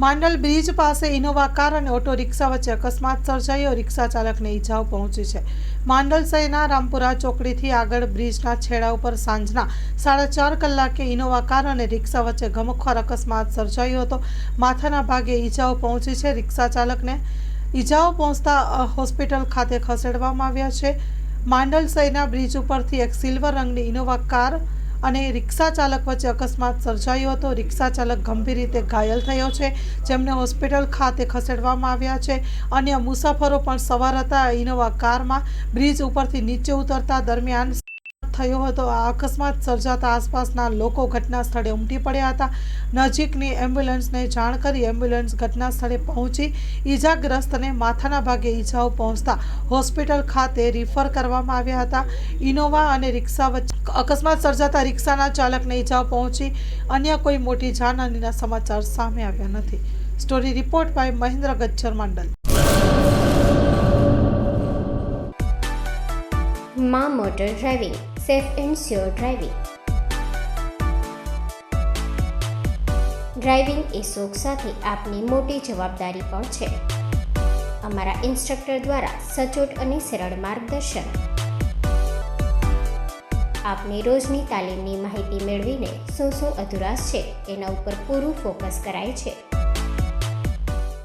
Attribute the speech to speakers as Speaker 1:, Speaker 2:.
Speaker 1: Mandal bridge પાસે Innova car અને auto rickshaw વચ્ચે અકસ્માત સર્જાયો. રિક્ષા ચાલકને ઈજાઓ પહોંચી છે. માંડલ શહેરના રામપુરા ચોકડીથી આગળ બ્રિજના છેડા ઉપર સાંજના 4:30 કલાકે ઇનોવા કાર અને રિક્ષા વચ્ચે ગમખ્વાર અકસ્માત સર્જાયો હતો. માથાના ભાગે ઈજાઓ પહોંચી છે. રિક્ષા ચાલકને ઈજાઓ પહોંચતા હોસ્પિટલ ખાતે ખસેડવામાં આવ્યા છે. માંડલ શહેરના બ્રિજ ઉપરથી એક સિલ્વર રંગની ઇનોવા કાર અને રિક્ષા ચાલક વચ્ચે અકસ્માત સર્જાયો હતો. રિક્ષા ચાલક ગંભીર રીતે ઘાયલ થયો છે, જેમને હોસ્પિટલ ખાતે ખસેડવામાં આવ્યા છે. અન્ય મુસાફરો પણ સવાર હતા. ઇનોવા કારમાં બ્રિજ ઉપરથી નીચે ઉતરતા દરમિયાન થયો હતો. આ અકસ્માત સર્જાતા આસપાસના લોકો ઘટના સ્થળે ઉમટી પડ્યા હતા. નજીકની એમ્બ્યુલન્સને જાણ કરી એમ્બ્યુલન્સ ઘટના સ્થળે પહોંચી ઈજાગ્રસ્તને માથાના ભાગે ઈજાઓ પહોંચતા હોસ્પિટલ ખાતે રિફર કરવામાં આવ્યા હતા. ઇનોવા અને રિક્ષા વચ્ચે અકસ્માત સર્જાતા રિક્ષાના ચાલકને ઈજાઓ પહોંચી. અન્ય કોઈ મોટી જાનહાનિના સમાચાર સામે આવ્યા નથી. Story report by Mahendra Gajjar, Mandal.
Speaker 2: માં motor driving, safe and sure driving. Driving એ શોખ સાથે આપની મોટી જવાબદારી પણ છે. અમારા ઇન્સ્ટ્રક્ટર દ્વારા સચોટ અને સરળ માર્ગદર્શન. આપની રોજની તાલીમની માહિતી મેળવીને શું અધુરાશ છે એના ઉપર પૂરું ફોકસ કરાય છે.